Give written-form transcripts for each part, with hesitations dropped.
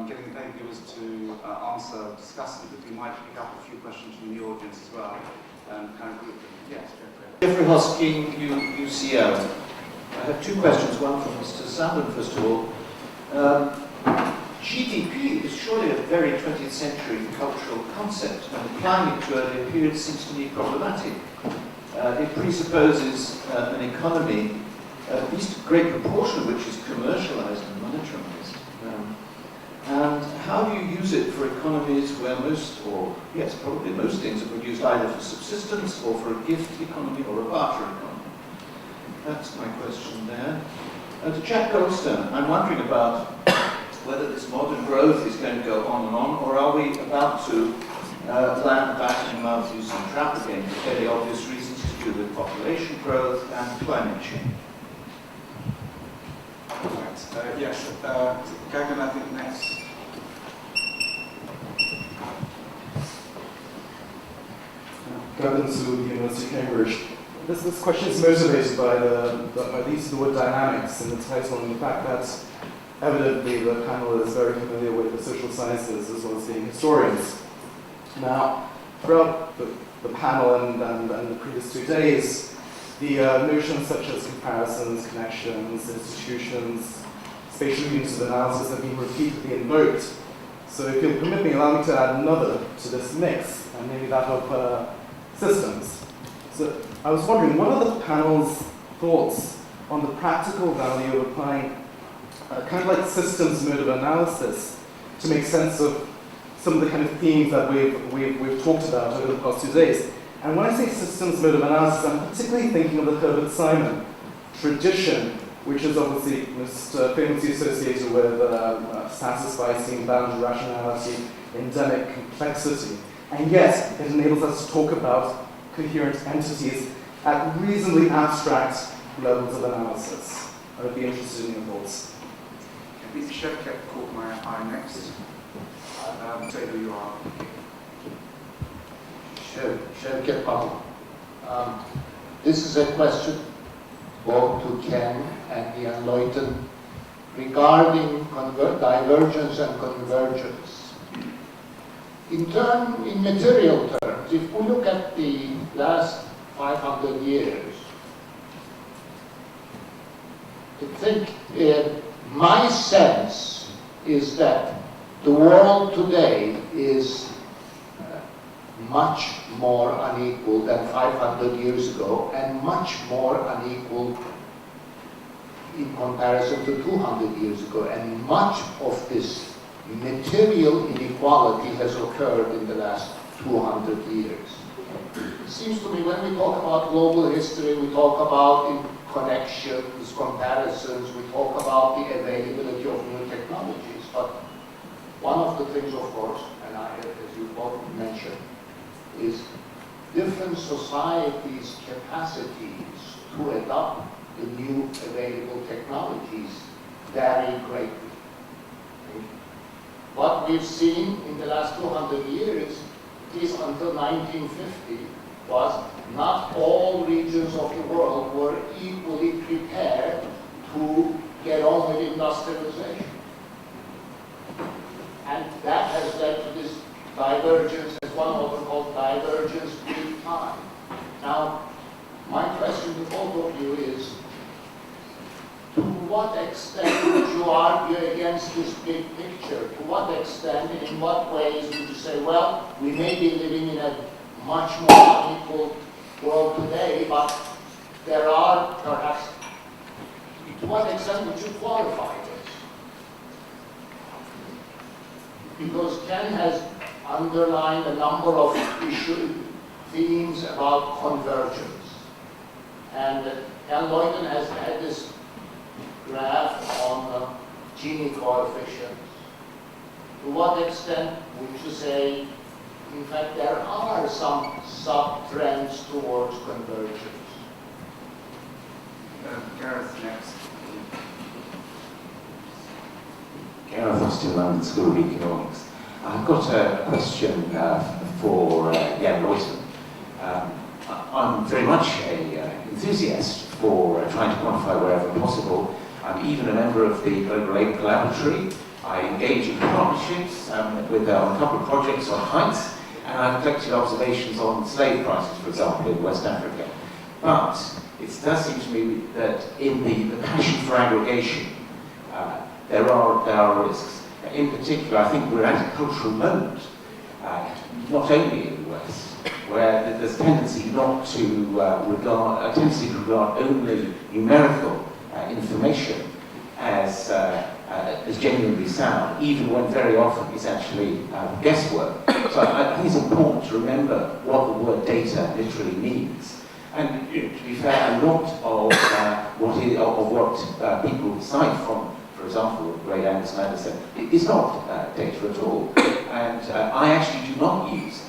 getting the viewers to answer discussively, but we might pick up a few questions from the audience as well and kind of group them. Yes, Jeffrey Hosking, UCL. I have two questions, one from Mr. Sandon, first of all. GDP is surely a very 20th century cultural concept, and applying it to earlier periods seems to me problematic. It presupposes an economy, at least a great proportion of which is commercialized and monetized. And how do you use it for economies where probably most things are produced either for subsistence or for a gift economy or a barter economy? That's my question there. To Jack Goldstone, I'm wondering about whether this modern growth is going to go on, or are we about to land back in Malthus's trap again for fairly obvious reasons to do with population growth and climate change? Right. Yes, Gagan, I think next. Gagan Su, University of Cambridge. This question is motivated by the use of the word dynamics in the title, and the fact that evidently the panel is very familiar with the social sciences as well as being historians. Now, throughout the panel and the previous 2 days, the notions such as comparisons, connections, institutions, spatial units of analysis have been repeatedly invoked. So if you'll permit me, allow me to add another to this mix, and maybe that of systems. So I was wondering, what are the panel's thoughts on the practical value of applying kind of like systems mode of analysis to make sense of some of the kind of themes that we've talked about over the past 2 days? And when I say systems mode of analysis, I'm particularly thinking of the Herbert Simon tradition, which is obviously most famously associated with satisficing boundary rationality, endemic complexity. And yet, it enables us to talk about coherent entities at reasonably abstract levels of analysis. I would be interested in your thoughts. Peter Shevket caught my eye next. Say who you are. Shevket Pavel. This is a question both to Ken and Ian Leuchten regarding divergence and convergence. In material terms, if we look at the last 500 years, I think my sense is that the world today is much more unequal than 500 years ago, and much more unequal in comparison to 200 years ago. And much of this material inequality has occurred in the last 200 years. It seems to me when we talk about global history, we talk about connections, comparisons, we talk about the availability of new technologies. But one of the things, of course, and as you both mentioned, is different societies' capacities to adopt the new available technologies vary greatly. What we've seen in the last 200 years, at least until 1950, was not all regions of the world were equally prepared to get on with industrialization. And that has led to this divergence, as one author called divergence with time. Now, my question to both of you is, to what extent would you argue against this big picture? To what extent and in what ways would you say, well, we may be living in a much more unequal world today, but there are perhaps, to what extent would you qualify this? Because Ken has underlined a number of themes about convergence. And Ian Leuchten has had this graph on Gini coefficients. To what extent would you say, in fact, there are some sub-trends towards convergence? Gareth next. Gareth Austin, London School of Economics. I've got a question for Jan Leuchten. I'm very much an enthusiast for trying to quantify wherever possible. I'm even a member of the Global Aid Collaboratory, I engage in partnerships with on a couple of projects on heights, and I've collected observations on slave prices, for example, in West Africa. But it does seem to me that in the passion for aggregation, there are risks. In particular, I think we're at a cultural moment, not only in the West, where there's a tendency not to regard only numerical information as genuinely sound, even when very often it's actually guesswork. So I think it's important to remember what the word data literally means. And to be fair, a lot of what people cite from, for example, the great Angus Madison, is not data at all. And I actually do not use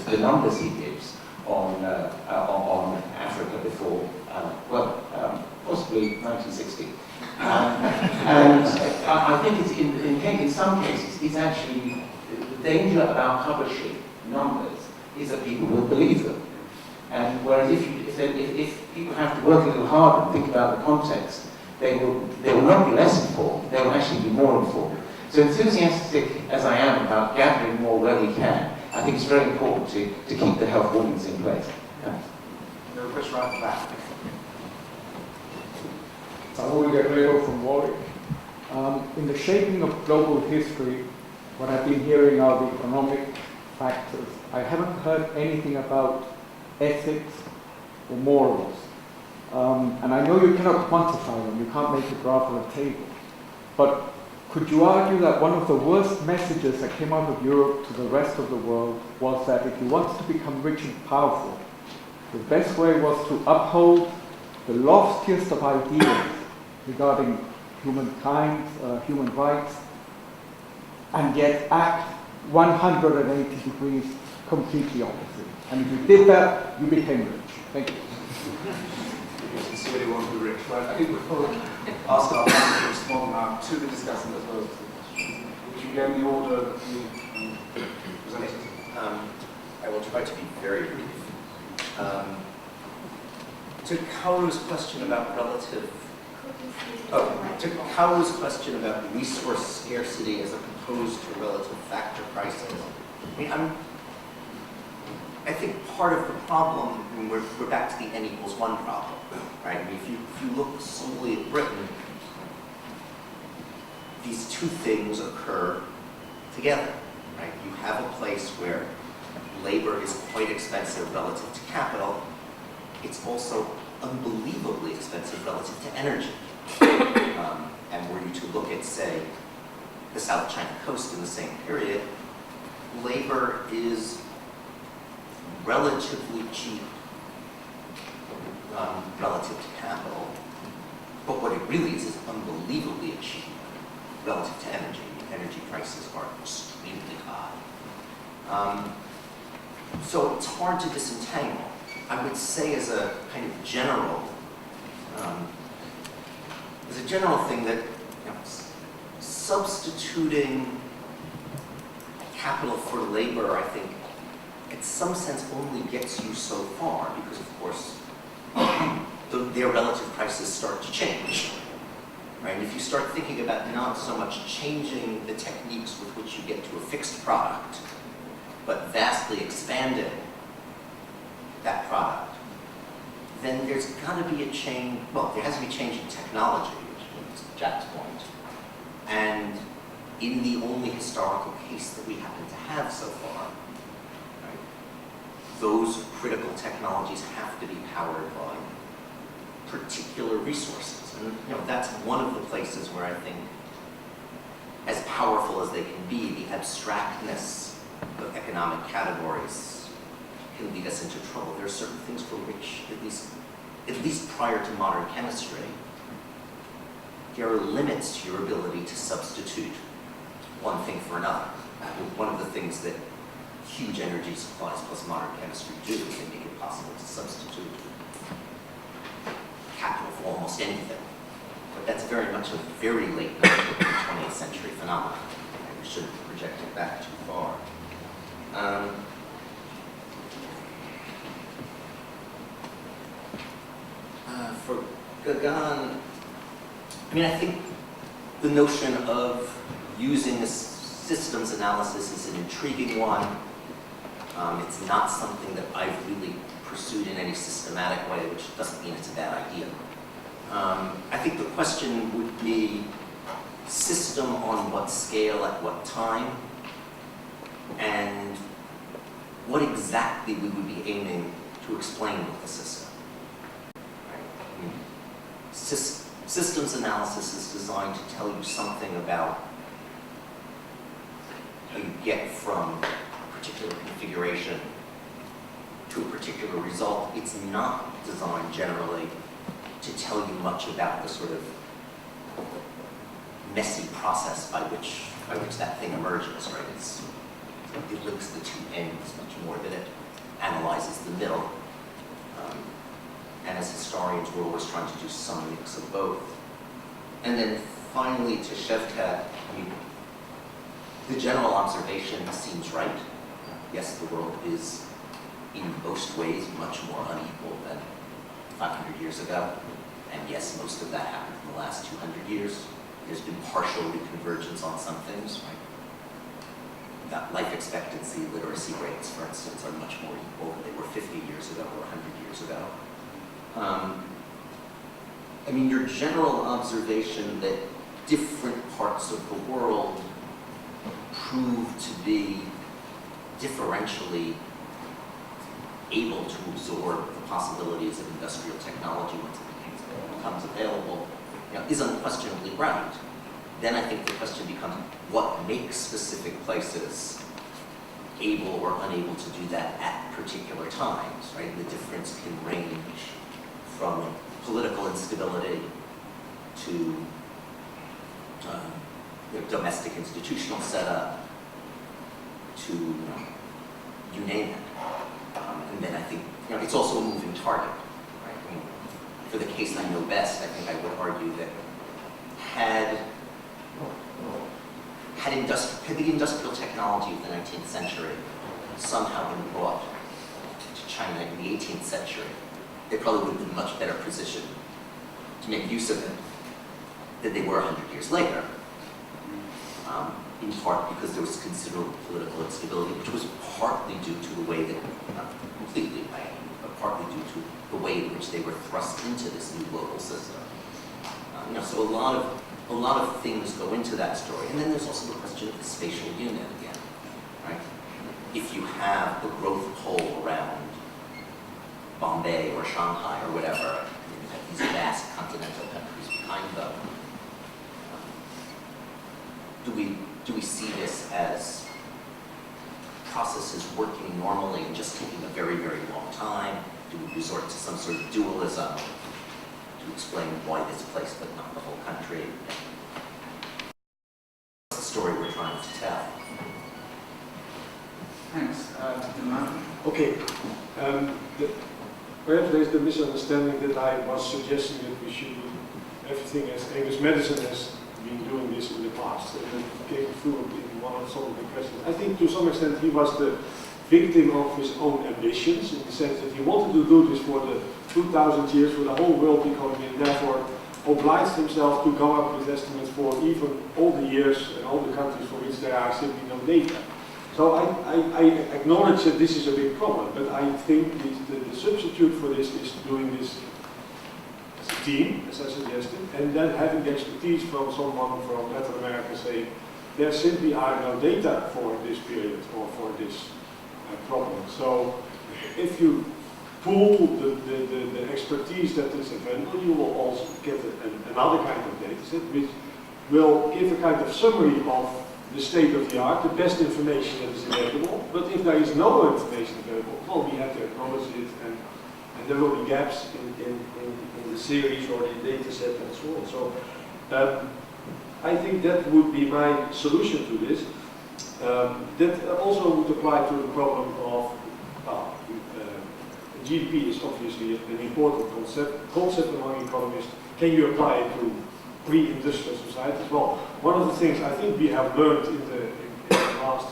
the numbers he gives on Africa before, possibly 1960. And I think it's in some cases, it's actually the danger about publishing numbers is that people will believe them. And whereas if people have to work a little harder and think about the context, they will not be less informed, they will actually be more informed. So enthusiastic as I am about gathering more where we can, I think it's very important to keep the health warnings in place. Thanks. No question right at the back. Samuel Guerrero from Warwick. In the shaping of global history, what I've been hearing are the economic factors. I haven't heard anything about ethics or morals. And I know you cannot quantify them, you can't make a graph or a table. But could you argue that one of the worst messages that came out of Europe to the rest of the world was that if you wanted to become rich and powerful, the best way was to uphold the loftiest of ideas regarding humankind, human rights, and yet act 180 degrees completely opposite. And if you did that, you became rich. Thank you. You sincerely want to be rich, right? I think we'll ask our panel to respond now to the discussant as well as to the questions. Would you go in the order that you presented? I will try to be very brief. To Kaoru's question about resource scarcity as opposed to relative factor prices. I mean, I think part of the problem, I mean, we're back to the n=1 problem, right? I mean, if you look solely at Britain, these two things occur together, right? You have a place where labor is quite expensive relative to capital. It's also unbelievably expensive relative to energy. And were you to look at, say, the South China Coast in the same period, labor is relatively cheap relative to capital, but what it really is unbelievably cheap relative to energy. Energy prices are extremely high. So it's hard to disentangle. I would say as a kind of general thing that substituting capital for labor, I think, in some sense only gets you so far because, of course, their relative prices start to change. Right? And if you start thinking about not so much changing the techniques with which you get to a fixed product, but vastly expanding that product, then there's got to be a change. Well, there has to be change in technology, which is Jack's point. And in the only historical case that we happen to have so far, right, those critical technologies have to be powered by particular resources. And that's one of the places where I think, as powerful as they can be, the abstractness of economic categories can lead us into trouble. There are certain things for which, at least prior to modern chemistry, there are limits to your ability to substitute one thing for another. One of the things that huge energy supplies plus modern chemistry do is they make it possible to substitute capital for almost anything. But that's very much a very late 20th century phenomenon. We shouldn't project it back too far. For Gauguin, I mean, I think the notion of using this systems analysis is an intriguing one. It's not something that I've really pursued in any systematic way, which doesn't mean it's a bad idea. I think the question would be system on what scale at what time, and what exactly we would be aiming to explain with the system. Right? I mean, systems analysis is designed to tell you something about how you get from a particular configuration to a particular result. It's not designed generally to tell you much about the sort of messy process by which that thing emerges, right? It links the two ends much more than it analyzes the middle. And as historians, we're always trying to do some mix of both. And then finally, to Shevkat, I mean, the general observation seems right. Yes, the world is in most ways much more unequal than 500 years ago. And yes, most of that happened in the last 200 years. There's been partial reconvergence on some things, right? That life expectancy, literacy rates, for instance, are much more equal than they were 50 years ago or 100 years ago. I mean, your general observation that different parts of the world prove to be differentially able to absorb the possibilities of industrial technology once it becomes available, is unquestionably right. Then I think the question becomes, what makes specific places able or unable to do that at particular times, right? The difference can range from political instability to domestic institutional setup to, you name it. And then I think, it's also a moving target, right? I mean, for the case I know best, I think I would argue that had the industrial technology of the 19th century somehow been brought to China in the 18th century, they probably would have been much better positioned to make use of it than they were 100 years later, in part because there was considerable political instability, which was partly due to the way that, not completely by any means, but partly due to the way in which they were thrust into this new global system. So a lot of things go into that story. And then there's also the question of the spatial unit again, right? If you have a growth pole around Bombay or Shanghai or whatever, and you have these vast continental countries behind them, do we see this as processes working normally and just taking a very, very long time? Do we resort to some sort of dualism to explain why this place but not the whole country? That's the story we're trying to tell. Thanks. Imran? Okay. Perhaps there's the misunderstanding that I was suggesting that we should do everything as English medicine has been doing this in the past. And it came through in one of some of the questions. I think to some extent he was the victim of his own ambitions, in the sense that he wanted to do this for the 2,000 years, for the whole world economy, and therefore obliged himself to come up with estimates for even all the years and all the countries for which there are simply no data. So I acknowledge that this is a big problem, but I think the substitute for this is doing this as a team, as I suggested, and then having the expertise from someone from Latin America saying, there simply are no data for this period or for this problem. So if you pool the expertise that is available, you will also get another kind of data set which will give a kind of summary of the state of the art, the best information that is available. But if there is no information available, well, we have to acknowledge it, and there will be gaps in the series or the data set and so on. So I think that would be my solution to this. That also would apply to the problem of GDP is obviously an important concept among economists. Can you apply it to pre-industrial societies? Well, one of the things I think we have learned in the last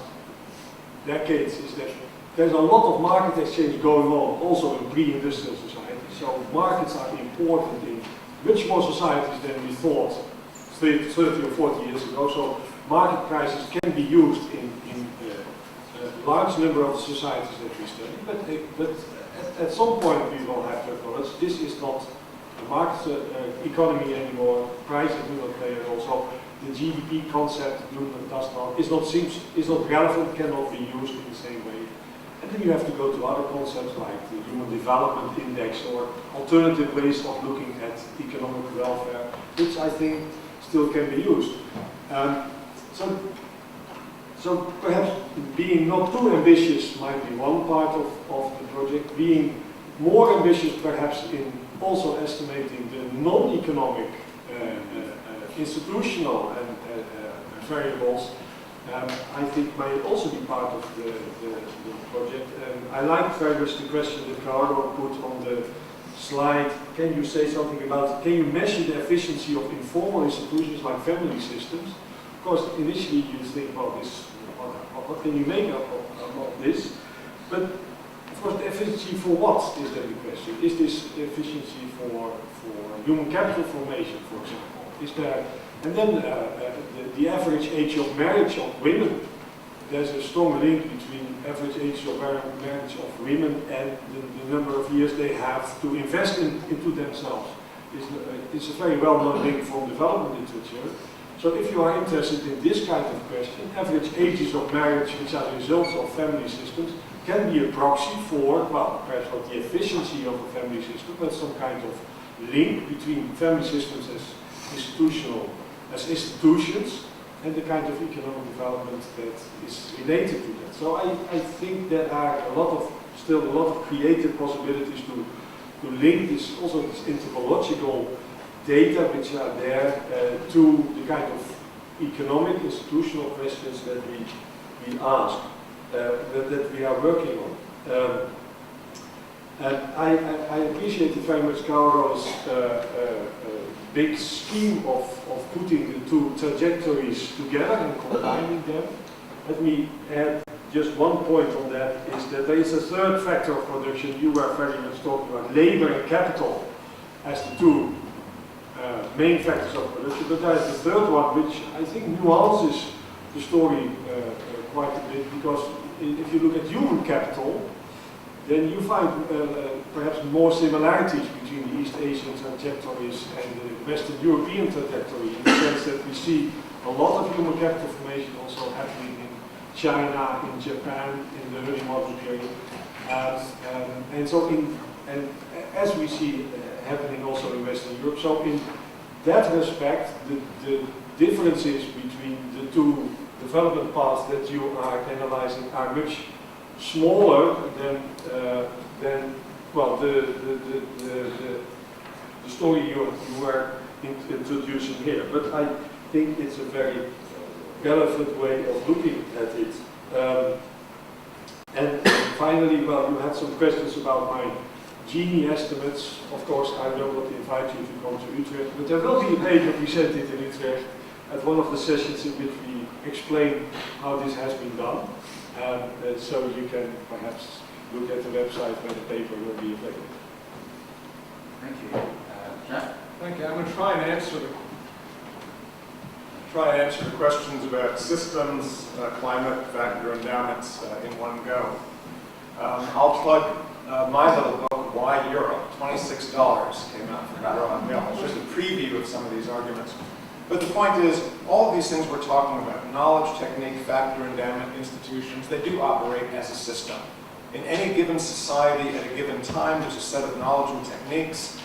decades is that there's a lot of market exchange going on also in pre-industrial societies. So markets are important in much more societies than we thought 30 or 40 years ago. So market prices can be used in a large number of societies that we study, but at some point we will have to acknowledge this is not a market economy anymore. Prices do not play a role. So the GDP concept is not relevant, cannot be used in the same way. And then you have to go to other concepts like the Human Development Index or alternative ways of looking at economic welfare, which I think still can be used. So perhaps being not too ambitious might be one part of the project. Being more ambitious perhaps in also estimating the non-economic institutional and variables, I think might also be part of the project. I like very much the question that Carlo put on the slide. Can you say something about, can you measure the efficiency of informal institutions like family systems? Of course, initially you think, well, what can you make of this? But of course, the efficiency for what is then the question? Is this efficiency for human capital formation, for example? Is there, and then the average age of marriage of women. There's a strong link between average age of marriage of women and the number of years they have to invest into themselves. It's a very well-known link from development literature. So if you are interested in this kind of question, average ages of marriage, which are the results of family systems, can be a proxy for, well, perhaps not the efficiency of a family system, but some kind of link between family systems as institutions and the kind of economic development that is related to that. So I think there are still a lot of creative possibilities to link this, also this anthropological data which are there to the kind of economic institutional questions that we ask, that we are working on. And I appreciated very much Carlo's big scheme of putting the two trajectories together and combining them. Let me add just one point on that, is that there is a third factor of production. You were very much talking about labor and capital as the two main factors of production, but there is the third one which I think nuances the story quite a bit, because if you look at human capital, then you find perhaps more similarities between the East Asian trajectories and the Western European trajectory, in the sense that we see a lot of human capital formation also happening in China, in Japan, in the early modern period. And as we see happening also in Western Europe. So in that respect, the differences between the two development paths that you are analyzing are much smaller than well, the story you were introducing here. But I think it's a very relevant way of looking at it. And finally, well, you had some questions about my Gini estimates. Of course, I will not invite you to come to Utrecht, but there will be a paper presented in Utrecht at one of the sessions in which we explain how this has been done. So you can perhaps look at the website where the paper will be available. Thank you. Jack? Thank you. I'm going to try and answer the questions about systems, climate, factor endowments in one go. I'll plug my little book, Why Europe? $26 came out from Rowan Mill. It's just a preview of some of these arguments. But the point is, all of these things we're talking about, knowledge, technique, factor, endowment, institutions, they do operate as a system. In any given society at a given time, there's a set of knowledge and techniques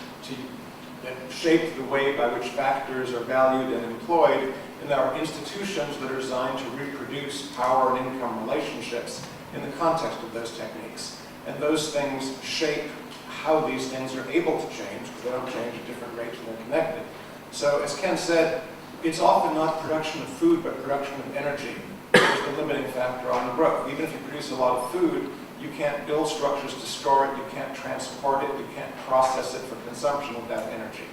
that shape the way by which factors are valued and employed, and there are institutions that are designed to reproduce power and income relationships in the context of those techniques. And those things shape how these things are able to change, because they don't change at different rates when they're connected. So, as Ken said, it's often not production of food, but production of energy is the limiting factor on growth. Even if you produce a lot of food, you can't build structures to store it, you can't transport it, you can't process it for consumption without energy.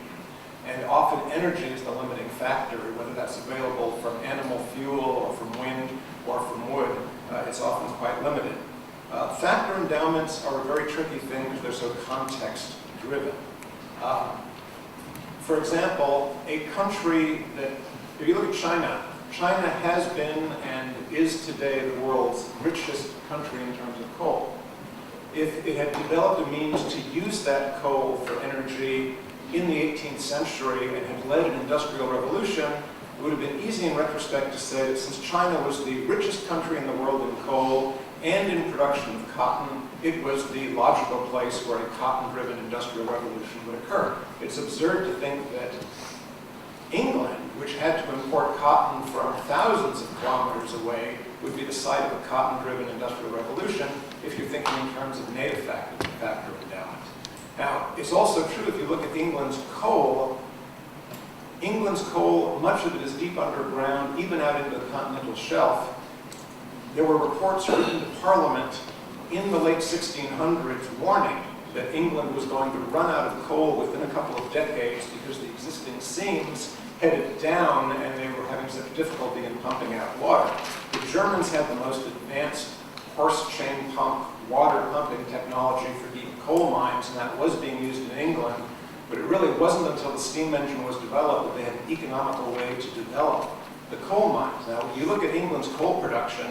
And often energy is the limiting factor, whether that's available from animal fuel or from wind or from wood. It's often quite limited. Factor endowments are a very tricky thing because they're so context-driven. For example, a country that, if you look at China, China has been and is today the world's richest country in terms of coal. If it had developed a means to use that coal for energy in the 18th century and had led an industrial revolution, it would have been easy in retrospect to say that since China was the richest country in the world in coal and in production of cotton, it was the logical place where a cotton-driven industrial revolution would occur. It's absurd to think that England, which had to import cotton from thousands of kilometers away, would be the site of a cotton-driven industrial revolution if you're thinking in terms of native factor endowment. Now, it's also true if you look at England's coal, much of it is deep underground, even out into the continental shelf. There were reports written to Parliament in the late 1600s warning that England was going to run out of coal within a couple of decades because the existing seams headed down and they were having such difficulty in pumping out water. The Germans had the most advanced horse chain pump water pumping technology for deep coal mines, and that was being used in England, but it really wasn't until the steam engine was developed that they had an economical way to develop the coal mines. Now, when you look at England's coal production,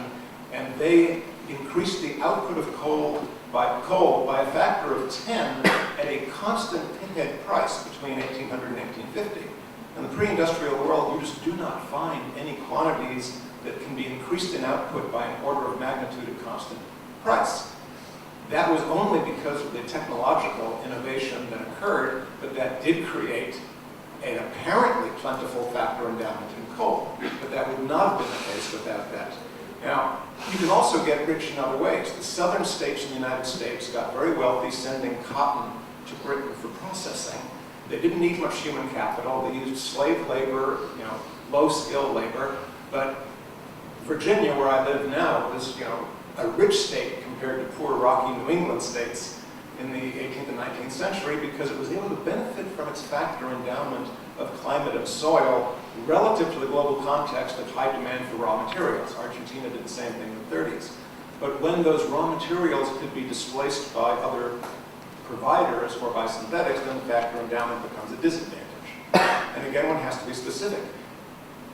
and they increased the output of coal by a factor of 10 at a constant pinhead price between 1800 and 1850. In the pre-industrial world, you just do not find any quantities that can be increased in output by an order of magnitude at constant price. That was only because of the technological innovation that occurred, but that did create an apparently plentiful factor endowment in coal. But that would not have been the case without that. Now, you can also get rich in other ways. The southern states in the United States got very wealthy sending cotton to Britain for processing. They didn't need much human capital. They used slave labor, low-skilled labor. But Virginia, where I live now, was, a rich state compared to poor, rocky New England states in the 18th and 19th century because it was able to benefit from its factor endowment of climate and soil relative to the global context of high demand for raw materials. Argentina did the same thing in the 30s. But when those raw materials could be displaced by other providers or by synthetics, then the factor endowment becomes a disadvantage. And again, one has to be specific.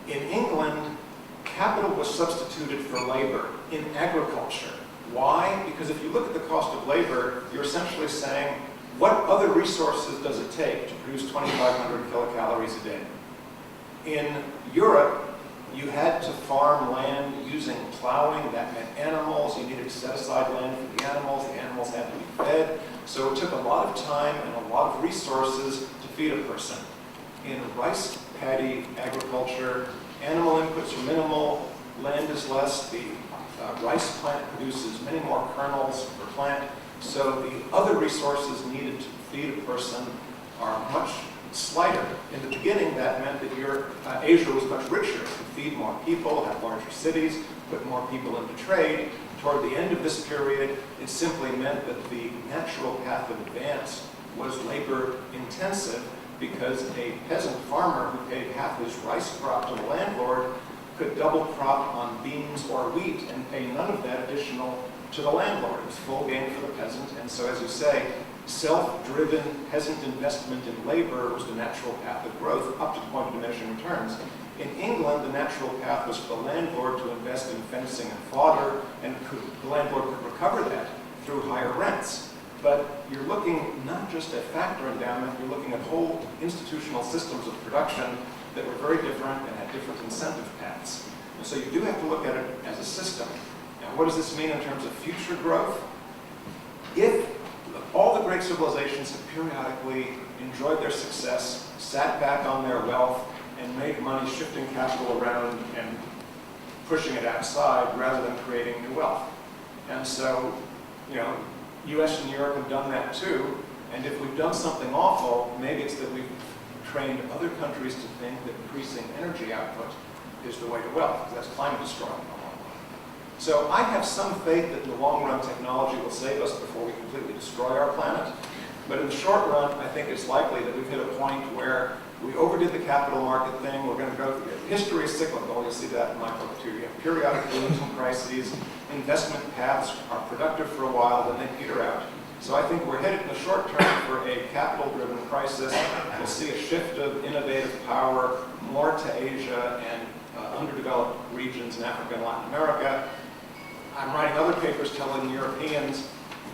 In England, capital was substituted for labor in agriculture. Why? Because if you look at the cost of labor, you're essentially saying, what other resources does it take to produce 2,500 kilocalories a day? In Europe, you had to farm land using plowing. That meant animals. You needed to set aside land for the animals. The animals had to be fed. So it took a lot of time and a lot of resources to feed a person. In rice paddy agriculture, animal inputs are minimal, land is less, the rice plant produces many more kernels per plant, so the other resources needed to feed a person are much slighter. In the beginning, that meant that Asia was much richer. It could feed more people, have larger cities, put more people into trade. Toward the end of this period, it simply meant that the natural path of advance was labor intensive because a peasant farmer who paid half his rice crop to the landlord could double crop on beans or wheat and pay none of that additional to the landlord. It was full gain for the peasant, and so as you say, self-driven peasant investment in labor was the natural path of growth up to the point of diminishing returns. In England, the natural path was for the landlord to invest in fencing and fodder, and the landlord could recover that through higher rents. But you're looking not just at factor endowment, you're looking at whole institutional systems of production that were very different and had different incentive paths. And so you do have to look at it as a system. Now, what does this mean in terms of future growth? If all the great civilizations have periodically enjoyed their success, sat back on their wealth, and made money shifting capital around and pushing it outside rather than creating new wealth. And so, US and Europe have done that too, and if we've done something awful, maybe it's that we've trained other countries to think that increasing energy output is the way to wealth, because that's climate destroying in the long run. So I have some faith that in the long run technology will save us before we completely destroy our planet, but in the short run, I think it's likely that we've hit a point where we overdid the capital market thing. We're going to go through it. History is cyclical. You'll see that in my book too. You have periodic booms and crises. Investment paths are productive for a while, then they peter out. So I think we're headed in the short term for a capital-driven crisis. We'll see a shift of innovative power more to Asia and underdeveloped regions in Africa and Latin America. I'm writing other papers telling Europeans,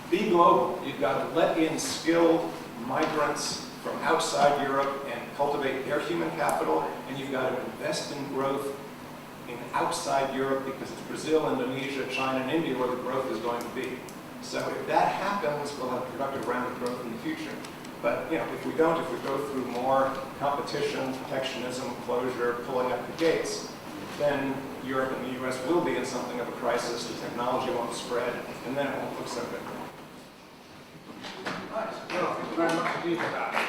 be global. You've got to let in skilled migrants from outside Europe and cultivate their human capital, and you've got to invest in growth in outside Europe because it's Brazil, Indonesia, China, and India where the growth is going to be. So if that happens, we'll have a productive round of growth in the future. But if we don't, if we go through more competition, protectionism, closure, pulling up the gates, then Europe and the US will be in something of a crisis, the technology won't spread, and then it won't look so good. Right, well, thank you very much indeed for that.